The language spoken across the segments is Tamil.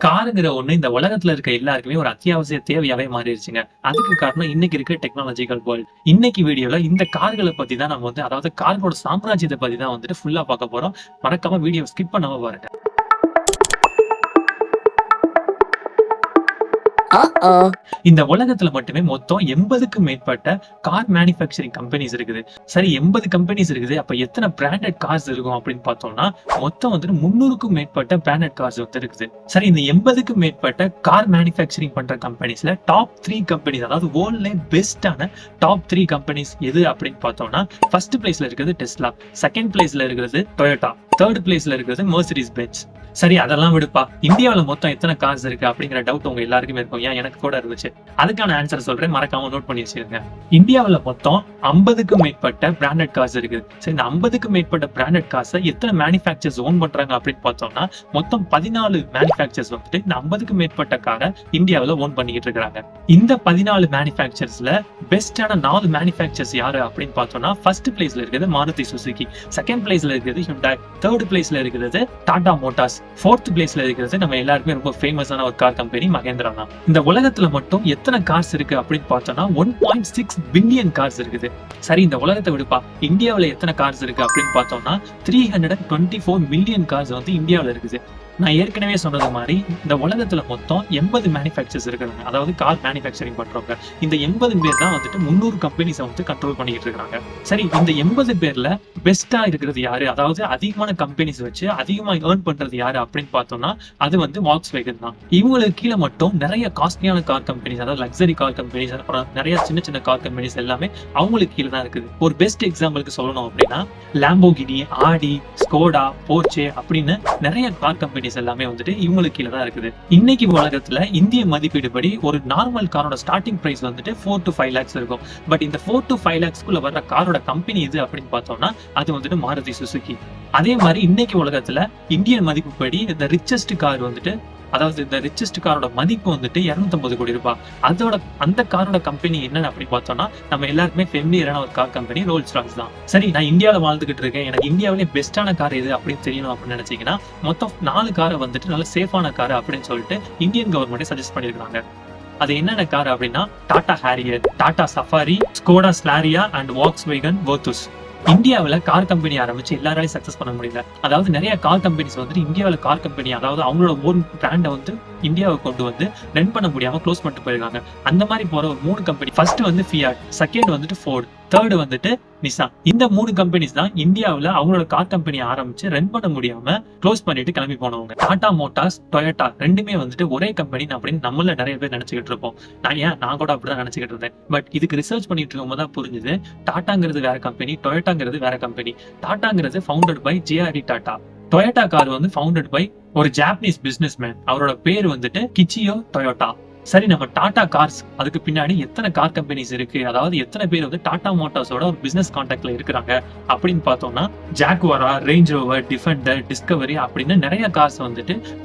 காருங்கிற ஒண்ணு இந்த உலகத்துல இருக்க எல்லாருக்குமே ஒரு அத்தியாவசிய தேவையாவே மாறிடுச்சுங்க. அதுக்கு காரணம் இன்னைக்கு இருக்க டெக்னாலஜிக்கல் வேர்ல்ட். இன்னைக்கு வீடியோல இந்த கார்களை பத்தி தான் நம்ம அதாவது கார்களோட சாம்ராஜ்யத்தை பத்தி தான் ஃபுல்லா பார்க்க போறோம். மறக்காம வீடியோ ஸ்கிப் பண்ணாம பாருங்க. இந்த உலகத்துல மட்டுமே மொத்தம் 80க்கும் மேற்பட்ட கார் மேனுஃபேக்சரிங் கம்பெனிஸ் இருக்குது. சரி, 80 கம்பெனிஸ் இருக்குது. அப்ப எத்தனை பிராண்டட் கார்ஸ் இருக்கும் அப்படின்னு பார்த்தோம்னா மொத்தம் 300க்கும் மேற்பட்ட பிராண்டட் கார்ஸ் இருக்குது. சரி, இந்த 80க்கும் மேற்பட்ட கார் மேனுஃபேக்சரிங் பண்ற கம்பெனிஸ்ல டாப் 3 கம்பெனிஸ், அதாவது வேர்ல்ட்ல பெஸ்டான டாப் 3 கம்பெனிஸ் எது அப்படின்னு பார்த்தோம்னா ஃபர்ஸ்ட் பிளேஸ்ல இருக்கிறது டெஸ்லா, செகண்ட் பிளேஸ்ல இருக்கிறது டொயோட்டா, தேர்ட் பிளேஸ்ல இருக்கிறது மெர்சிடிஸ் பென்ஸ். சரி, அதெல்லாம் விடுப்பா. இந்தியாவில மொத்தம் எத்தனை கார்ஸ் இருக்கு அப்படிங்கிற டவுட் உங்க எல்லாருக்குமே இருக்கும். ஏன், எனக்கு கூட இருந்துச்சு. அதுக்கான ஆன்சர் சொல்றேன், மறக்காம நோட் பண்ணி வச்சிருங்க. இந்தியாவில மொத்தம் 50க்கும் மேற்பட்ட பிராண்டட் கார்ஸ் இருக்குது. சரி, இந்த 50க்கும் மேற்பட்ட பிராண்டட் கார்ஸை எத்தனை மேனுஃபேக்சர்ஸ் ஓன் பண்றாங்க அப்படின்னு பார்த்தோம்னா மொத்தம் 14 மேனுஃபேக்சர்ஸ் இந்த 50க்கும் மேற்பட்ட காரை இந்தியாவில ஓன் பண்ணிக்கிட்டு இருக்காங்க. இந்த 14 மேனுஃபேக்சர்ஸ்ல பெஸ்டான 4 மேனுஃபேக்சர்ஸ் யாரு அப்படின்னு பார்த்தோம்னா ஃபர்ஸ்ட் பிளேஸ்ல இருக்கிறது மாருதி சுசுகி, செகண்ட் பிளேஸ்ல இருக்கிறது ஹியூண்டாய், தேர்ட் பிளேஸ்ல இருக்கிறது டாடா மோட்டார்ஸ், ஃபோர்த் பிளேஸ்ல இருக்கிறது நம்ம எல்லாருக்குமே ரொம்ப ஃபேமஸான ஒரு கார் கம்பெனி மகேந்திரா தான். இந்த உலகத்துல மட்டும் எத்தனை கார்ஸ் இருக்கு அப்படின்னு பார்த்தோம்னா 1.6 பில்லியன் கார்ஸ் இருக்குது. சரி, இந்த உலகத்தை விடுப்பா. இந்தியாவில எத்தனை கார்ஸ் இருக்கு அப்படின்னு பார்த்தோம்னா 324 மில்லியன் கார்ஸ் இந்தியாவில இருக்குது. நான் ஏற்கனவே சொன்னது மாதிரி இந்த உலகத்துல மொத்தம் 80 மேனுஃபேக்சர்ஸ் இருக்காங்க, அதாவது கார் மேனுஃபேக்சரிங் பண்றவங்க. இந்த 80 பேர் தான் 300 கம்பெனிஸ் கண்ட்ரோல் பண்ணிட்டு இருக்காங்க. சரி, இந்த 80 பேர்ல பெஸ்டா இருக்கிறது யாரு, அதாவது அதிகமான கம்பெனிஸ் வச்சு அதிகமா ஏர்ன் பண்றது யாரு அப்படின்னு பார்த்தோம்னா அது வால்க்ஸ்வேகன் தான். இவங்களுக்கு கீழே மட்டும் நிறைய காஸ்ட்லியான கார் கம்பெனிஸ், அதாவது லக்ஸரி கார் கம்பெனிஸ், அப்புறம் நிறைய சின்ன சின்ன கார் கம்பெனிஸ் எல்லாமே அவங்களுக்கு கீழே தான் இருக்குது. ஒரு பெஸ்ட் எக்ஸாம்பிளுக்கு சொல்லணும் அப்படின்னா லாம்போகினி, ஆடி, ஸ்கோடா, போர்ச்சே அப்படின்னு நிறைய கார் கம்பெனிஸ் எல்லாமே இவங்களுக்கு கீழே தான் இருக்குது. இன்னைக்கு உலகத்துல இந்திய மதிப்பீடுபடி ஒரு நார்மல் காரோட ஸ்டார்டிங் பிரைஸ் 4 to 5 lakhs இருக்கும். பட் இந்த 4 to 5 lakhs வர்ற காரோட கம்பெனி எது அப்படின்னு பார்த்தோம்னா அது மாருதி சுசுகி. அதே மாதிரி இன்னைக்கு உலகத்துல இந்தியன் மதிப்புப்படி இந்த ரிச்சஸ்ட் கார் அதாவது இந்த ரிச்சஸ்ட் காரோட மதிப்பு 250 கோடி ரூபாய். அதோட அந்த காரோட கம்பெனி என்னன்னு அப்படி பார்த்தோம்னா நம்ம எல்லாருக்குமே ஃபெமிலியரான ஒரு கார் கம்பெனி ரோல்ஸ் ராய்ஸ் தான். சரி, நான் இந்தியாவில வாழ்ந்துகிட்டு இருக்கேன், எனக்கு இந்தியாவிலே பெஸ்டான கார் எது அப்படின்னு தெரியணும் அப்படின்னு நினைச்சீங்கன்னா மொத்தம் 4 காரை நல்ல சேஃபான கார் அப்படின்னு சொல்லிட்டு இந்தியன் கவர்மெண்ட் சஜஸ்ட் பண்ணிருக்காங்க. அது என்னென்ன கார் அப்படின்னா Tata Harrier, Tata Safari, Skoda Slavia and Volkswagen Virtus. இந்தியாவில கார் கம்பெனி ஆரம்பிச்சு எல்லாராலையும் சக்சஸ் பண்ண முடியல. அதாவது நிறைய கார் கம்பெனிஸ் இந்தியாவில கார் கம்பெனி, அதாவது அவங்களோட ஓன் பிராண்டை இந்தியாவுக்கு கொண்டு ரன் பண்ண முடியாம க்ளோஸ் பண்ணிட்டு போயிருக்காங்க. அந்த மாதிரி போற ஒரு 3 company, first Fiat, second Ford, third Nissan. இந்த 3 கம்பெனிஸ் தான் இந்தியாவில அவங்களோட கார் கம்பெனி ஆரம்பிச்சு ரன் பண்ண முடியாம க்ளோஸ் பண்ணிட்டு கிளம்பி போனவங்க. டாடா மோட்டார்ஸ், டொயோட்டா ரெண்டுமே ஒரே கம்பெனி அப்படின்னு நம்மள நிறைய பேர் நினைச்சுக்கிட்டு இருப்போம். நான் கூட அப்படிதான் நினைச்சுக்கிட்டு இருந்தேன். பட் இதுக்கு ரிசர்ச் பண்ணிட்டு இருக்கும்போது தான் புரிஞ்சுது, டாட்டாங்கிறது வேற கம்பெனி, டொயோட்டாங்கிறது வேற கம்பெனி. டாட்டாங்கிறது founded by JRD. Tata. Toyota car founded by ஒரு ஜாப்பனீஸ் பிசினஸ் மேன். அவரோட பேர் கிச்சியோ டொயோட்டா. சரி, நம்ம டாடா கார்ஸ் அதுக்கு பின்னாடி எத்தனை கார் கம்பெனிஸ் இருக்கு, அதாவது எத்தனை பேர் டாடா மோட்டார்ஸோட ஒரு பிசினஸ் கான்டாக்ட்ல இருக்கிறாங்க அப்படின்னு பார்த்தோம்னா ஜாகுவாரா, ரேஞ்ச் ரோவர், டிஃபெண்டர், டிஸ்கவரி அப்படின்னு நிறைய கார்ஸ்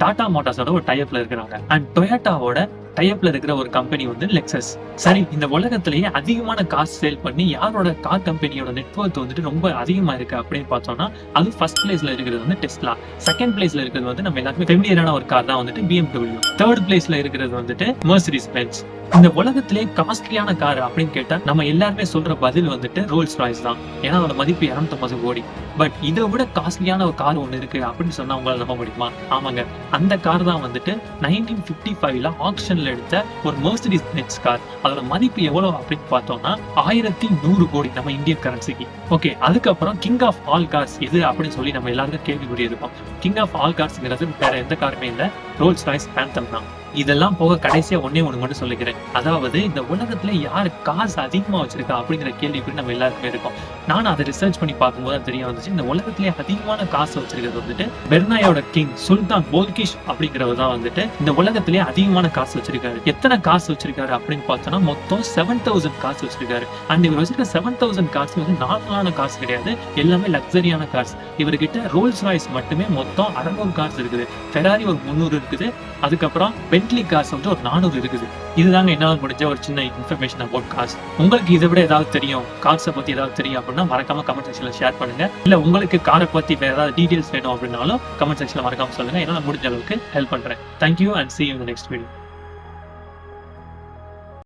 டாடா மோட்டார்ஸோட ஒரு டைப்ல இருக்கிறாங்க. அண்ட் டொயோட்டாவோட டைப்ல இருக்கிற ஒரு கம்பெனி லெக்ஸஸ். சரி, இந்த உலகத்திலேயே அதிகமான கார் சேல் பண்ணி யாரோட கார் கம்பெனியோட நெட்வொர்க் ரொம்ப அதிகமா இருக்கு அப்படின்னு பார்த்தோம்னா அது ஃபர்ஸ்ட் பிளேஸ்ல இருக்கிறது டெஸ்லா, செகண்ட் பிளேஸ்ல இருக்கிறது நம்ம எல்லாருமே ஃபெமிலியரான ஒரு கார் தான் BMW, தேர்ட் பிளேஸ்ல இருக்கிறது மெர்சிடிஸ் பென்ஸ். இந்த உலகத்திலே காஸ்ட்லியான கார் அப்படின்னு கேட்டா நம்ம எல்லாருமே சொல்ற பதில் ரோல்ஸ் ராய்ஸ் தான். ஏன்னா அதோட மதிப்பு 250 கோடி. பட் இதை விட காஸ்ட்லியான ஒரு கார் ஒண்ணு இருக்கு அப்படின்னு சொன்னா உங்களால நம்ப முடியுமா? ஆமாங்க, அந்த கார் தான் 1955ல ஆக்ஷன்ல எடுத்த ஒரு மெர்சிடிஸ் பென்ஸ் கார். அதோட மதிப்பு எவ்வளவு அப்படின்னு பார்த்தோம்னா 1100 கோடி நம்ம இந்தியன் கரன்சிக்கு. ஓகே, அதுக்கப்புறம் கிங் ஆஃப் ஆல் கார்ஸ் எது அப்படின்னு சொல்லி நம்ம எல்லாருக்கும் கேள்விக்குறி இருக்கும். கிங் ஆஃப் ஆல் கார்ஸ்ங்கிறது வேற எந்த காருமே இல்ல, ரோல்ஸ் ராய்ஸ் பேந்தம் தான். இதெல்லாம் போக கடைசியா ஒண்ணே ஒண்ணு மட்டும் சொல்லிக்கிறேன். அதாவது இந்த உலகத்துல யாரு காசு அதிகமா வச்சிருக்கா அப்படிங்கிற கேள்வி நம்ம எல்லாருக்குமே இருக்கும். நான் அதை ரிசர்ச் பண்ணி பார்க்கும்போது தெரிய வந்துச்சு, இந்த உலகத்திலேயே அதிகமான காசு வச்சிருக்கிறது பெர்னாயோட கிங் சுல்தான் போல்கிஷ் அப்படிங்கிறவர் தான் இந்த உலகத்திலேயே அதிகமான காசு வச்சிருக்காரு. எத்தனை காசு வச்சிருக்காரு அப்படின்னு பார்த்தோம்னா மொத்தம் 7000 காசு வச்சிருக்காரு. அண்ட் இவர் வச்சிருக்க 7000 காசு நார்மலான காசு கிடையாது, எல்லாமே லக்ஸரியான கார்ஸ். இவர்கிட்ட ரோல்ஸ் ராய்ஸ் மட்டுமே மொத்தம் 600 கார்ஸ் இருக்குது, ஃபெராரி ஒரு 300 இருக்குது, அதுக்கப்புறம் பென்ட்லி கார்ஸ் வந்து ஒரு 400 இருக்குது. இதுதாங்க என்னால முடிஞ்ச ஒரு சின்ன இன்ஃபர்மேஷன் அபவுட் கார்ஸ். உங்களுக்கு இதை விட ஏதாவது தெரியும், கார்ஸை பத்தி ஏதாவது தெரியும் அப்படின்னா மறக்காம கமெண்ட் செக்ஷன்ல ஷேர் பண்ணுங்க. இல்ல உங்களுக்கு காரை பத்தி வேற ஏதாவது டீடைல்ஸ் வேணும் அப்படின்னாலும் கமெண்ட் செக்ஷன்ல மறக்காம சொல்லுங்க. என்னால முடிஞ்ச அளவுக்கு ஹெல்ப் பண்றேன். Thank you and see you in the next video.